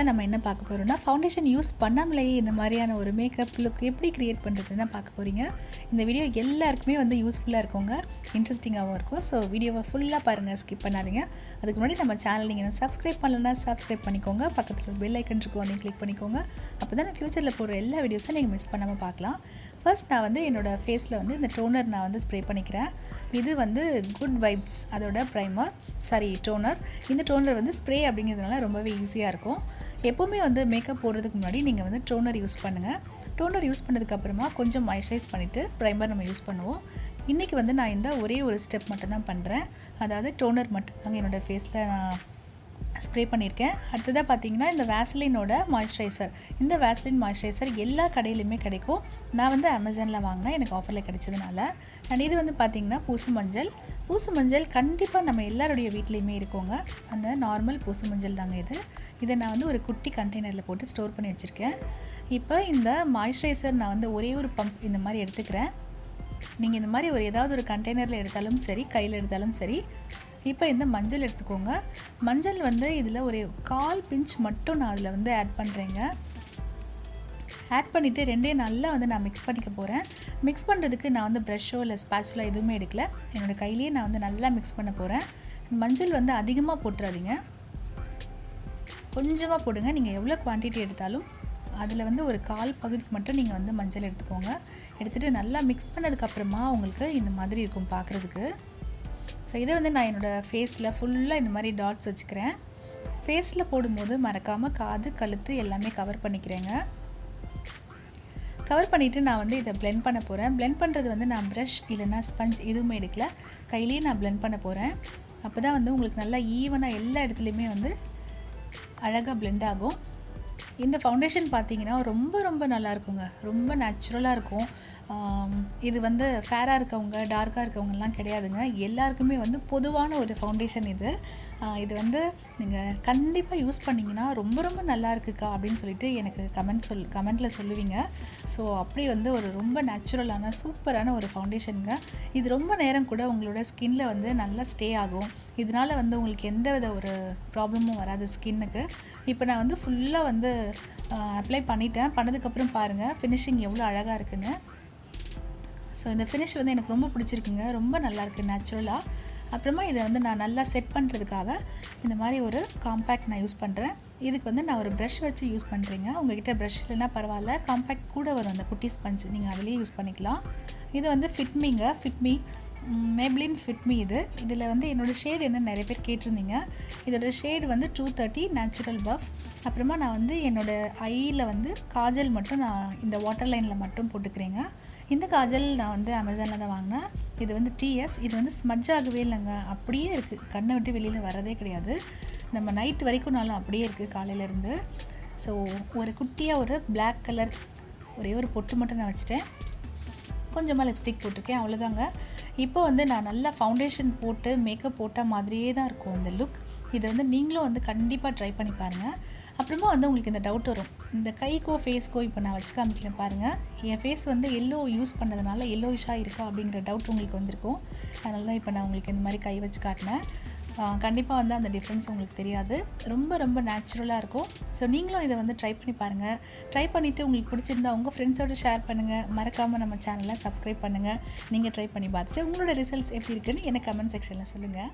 வீடியோவில் நம்ம என்ன பார்க்க போகிறோம்னா ஃபவுண்டேஷன் யூஸ் பண்ணாமலேயே இந்த மாதிரியான ஒரு மேக்கப் லுக் எப்படி க்ரியேட் பண்ணுறதுன்னு தான் பார்க்க போகிறீங்க. இந்த வீடியோ எல்லாருக்குமே வந்து யூஸ்ஃபுல்லாக இருக்குங்க, இன்ட்ரெஸ்டிங்காகவும் இருக்கும். ஸோ வீடியோவை ஃபுல்லாக பாருங்கள், ஸ்கிப் பண்ணாதீங்க. அதுக்கு முன்னாடி நம்ம சேனல் நீங்கள் சப்ஸ்கிரைப் பண்ணலன்னா சப்ஸ்கிரைப் பண்ணிக்கோங்க. பக்கத்தில் ஒரு பெல் ஐக்கன் இருக்கும், அதையும் கிளிக் பண்ணிக்கோங்க. அப்போ தான் ஃப்யூச்சரில் போடுற எல்லா வீடியோஸும் நீங்கள் மிஸ் பண்ணாமல் பார்க்கலாம். ஃபர்ஸ்ட் நான் வந்து என்னோடய ஃபேஸில் வந்து இந்த டோனர் நான் வந்து ஸ்ப்ரே பண்ணிக்கிறேன். இது வந்து குட் வைப்ஸ் அதோட டோனர். இந்த டோனர் வந்து ஸ்ப்ரே அப்படிங்கிறதுனால ரொம்பவே ஈஸியாக இருக்கும். எப்போவுமே வந்து மேக்கப் போடுறதுக்கு முன்னாடி நீங்கள் வந்து டோனர் யூஸ் பண்ணுங்கள். டோனர் யூஸ் பண்ணதுக்கப்புறமா கொஞ்சம் மாய்ஸ்சரைஸ் பண்ணிவிட்டு ப்ரைமர் நம்ம யூஸ் பண்ணுவோம். இன்றைக்கி வந்து நான் இந்த ஒரே ஒரு ஸ்டெப் மட்டும் தான் பண்ணுறேன். அதாவது டோனர் மட்டும் தாங்க என்னோடய ஃபேஸில் நான் ஸ்ப்ரே பண்ணியிருக்கேன். அடுத்ததாக பார்த்தீங்கன்னா இந்த வேஸ்லினோட மாய்ஸ்சரைசர். இந்த வேஸ்லின் மாய்ஸ்சரைசர் எல்லா கடையிலையுமே கிடைக்கும். நான் வந்து அமேசானில் வாங்கினேன், எனக்கு ஆஃபரில் கிடைச்சதுனால. அண்ட் இது வந்து பார்த்திங்கன்னா பூசு மஞ்சள் கண்டிப்பாக நம்ம எல்லாருடைய வீட்லேயுமே இருக்கோங்க. அந்த நார்மல் பூசு மஞ்சள் தாங்க இது. இதை நான் வந்து ஒரு குட்டி கண்டெய்னரில் போட்டு ஸ்டோர் பண்ணி வச்சுருக்கேன். இப்போ இந்த மாய்ஸ்சரைசர் நான் வந்து ஒரே ஒரு பம்ப் இந்த மாதிரி எடுத்துக்கிறேன். நீங்கள் இந்த மாதிரி ஏதாவது ஒரு கண்டெய்னரில் எடுத்தாலும் சரி, கையில் எடுத்தாலும் சரி. இப்போ இந்த மஞ்சள் எடுத்துக்கோங்க. மஞ்சள் வந்து இதில் ஒரு 1/4 பிஞ்ச் மட்டும் நான் அதில் வந்து ஆட் பண்ணுறேங்க. ஆட் பண்ணிவிட்டு ரெண்டையும் நல்லா வந்து நான் மிக்ஸ் பண்ணிக்க போகிறேன். மிக்ஸ் பண்ணுறதுக்கு நான் வந்து ப்ரஷ்ஷோ இல்லை ஸ்பேட்சுலோ எதுவுமே எடுக்கல. என்னோடய கையிலேயே நான் வந்து நல்லா மிக்ஸ் பண்ண போகிறேன். மஞ்சள் வந்து அதிகமாக போட்டுறாதீங்க, கொஞ்சமாக போடுங்க. நீங்கள் எவ்வளோ குவான்டிட்டி எடுத்தாலும் அதில் வந்து ஒரு 1/4 பகுதிக்கு மட்டும் நீங்கள் வந்து மஞ்சள் எடுத்துக்கோங்க. எடுத்துகிட்டு நல்லா மிக்ஸ் பண்ணதுக்கப்புறமா உங்களுக்கு இந்த மாதிரி இருக்கும் பார்க்குறதுக்கு. ஸோ இதை வந்து நான் என்னோடய ஃபேஸில் ஃபுல்லாக இந்த மாதிரி டாட்ஸ் வச்சுக்கிறேன். ஃபேஸில் போடும்போது மறக்காமல் காது, கழுத்து எல்லாமே கவர் பண்ணிக்கிறேங்க. கவர் பண்ணிவிட்டு நான் வந்து இதை பிளெண்ட் பண்ண போகிறேன். பிளெண்ட் பண்ணுறது வந்து நான் ப்ரஷ் இல்லைனா ஸ்பஞ்ச் எதுவுமே எடுக்கல, கையிலேயே நான் பிளெண்ட் பண்ண போகிறேன். அப்போ தான் வந்து உங்களுக்கு நல்லா ஈவனாக எல்லா இடத்துலையுமே வந்து அழகாக பிளெண்ட் ஆகும். இந்த ஃபவுண்டேஷன் பார்த்தீங்கன்னா ரொம்ப நல்லா இருக்குங்க, ரொம்ப நேச்சுரலாக இருக்கும். இது வந்து ஃபேராக இருக்கவங்க, டார்க்காக இருக்கவங்கலாம் கிடையாதுங்க, எல்லாருக்குமே வந்து பொதுவான ஒரு ஃபவுண்டேஷன் இது. இது வந்து நீங்கள் கண்டிப்பாக யூஸ் பண்ணிங்கன்னா ரொம்ப நல்லா இருக்குக்கா அப்படின்னு சொல்லிட்டு எனக்கு கமெண்ட்டில் சொல்லுவீங்க. ஸோ அப்படி வந்து ஒரு ரொம்ப நேச்சுரலான சூப்பரான ஒரு ஃபவுண்டேஷனுங்க. இது ரொம்ப நேரம் கூட உங்களோட ஸ்கின்ல வந்து நல்லா ஸ்டே ஆகும். இதனால் வந்து உங்களுக்கு எந்த வித ஒரு ப்ராப்ளமும் வராது ஸ்கின்னுக்கு. இப்போ நான் வந்து ஃபுல்லாக வந்து அப்ளை பண்ணிட்டேன். பண்ணதுக்கப்புறம் பாருங்கள் ஃபினிஷிங் எவ்வளோ அழகாக இருக்குன்னு. ஸோ இந்த ஃபினிஷ் வந்து எனக்கு ரொம்ப பிடிச்சிருக்குங்க, ரொம்ப நல்லாயிருக்கு நேச்சுரலாக. அப்புறமா இதை வந்து நான் நல்லா செட் பண்ணுறதுக்காக இந்த மாதிரி ஒரு காம்பேக்ட் நான் யூஸ் பண்ணுறேன். இதுக்கு வந்து நான் ஒரு ப்ரஷ் வச்சு யூஸ் பண்ணுறேங்க. உங்கள்கிட்ட ப்ரஷ் இல்லைன்னா பரவாயில்ல, காம்பேக்ட் கூட வரும் அந்த குட்டி ஸ்பஞ்ச், நீங்கள் அதிலேயே யூஸ் பண்ணிக்கலாம். இது வந்து ஃபிட்மி மேப்ளின் ஃபிட்மி. இதில் வந்து என்னோடய ஷேடு என்ன நிறைய பேர் கேட்டிருந்தீங்க. இதோட ஷேடு வந்து 230 நேச்சுரல் பஃப். அப்புறமா நான் வந்து என்னோடய ஐயில் வந்து காஜல் மட்டும் நான் இந்த வாட்டர் லைனில் மட்டும் போட்டுக்கிறேங்க. இந்த காஜல் நான் வந்து அமேசானில் தான் வாங்கினேன். இது வந்து TS. இது வந்து ஸ்மட்ஜ் ஆகவே இல்லைங்க, அப்படியே இருக்குது, கண்ணை விட்டு வெளியில் வரதே கிடையாது. நம்ம நைட்டு வரைக்கும்னாலும் அப்படியே இருக்குது காலையிலேருந்து. ஸோ ஒரு குட்டியாக ஒரு பிளாக் கலர் ஒரே ஒரு பொட்டு மட்டும் நான் வச்சுட்டேன். கொஞ்சமாக லிப்ஸ்டிக் போட்டிருக்கேன், அவ்வளோதாங்க. இப்போ வந்து நான் நல்லா ஃபவுண்டேஷன் போட்டு மேக்கப் போட்ட மாதிரியே தான் இருக்கும் இந்த லுக். இதை வந்து நீங்களும் வந்து கண்டிப்பாக ட்ரை பண்ணி பாருங்கள். அப்புறமா வந்து உங்களுக்கு இந்த டவுட் வரும், இந்த கைக்கோ ஃபேஸ்க்கோ இப்போ நான் வச்சு காமிக்கிறேன் பாருங்கள். என் ஃபேஸ் வந்து எல்லோ யூஸ் பண்ணதுனால எல்லோயிஷாக இருக்கா அப்படிங்கிற டவுட் உங்களுக்கு வந்திருக்கும். அதனால தான் இப்போ நான் உங்களுக்கு இந்த மாதிரி கை வச்சு காட்டினேன். கண்டிப்பாக வந்து அந்த டிஃப்ரென்ஸ் உங்களுக்கு தெரியாது, ரொம்ப நேச்சுரலாக இருக்கும். ஸோ நீங்களும் இதை வந்து ட்ரை பண்ணி பாருங்கள். ட்ரை பண்ணிவிட்டு உங்களுக்கு பிடிச்சிருந்தா உங்கள் ஃப்ரெண்ட்ஸோடு ஷேர் பண்ணுங்கள். மறக்காமல் நம்ம சேனலை சப்ஸ்கிரைப் பண்ணுங்கள். நீங்கள் ட்ரை பண்ணி பார்த்துட்டு உங்களோட ரிசல்ட்ஸ் எப்படி இருக்குன்னு எனக்கு கமெண்ட் செக்ஷனில் சொல்லுங்கள்.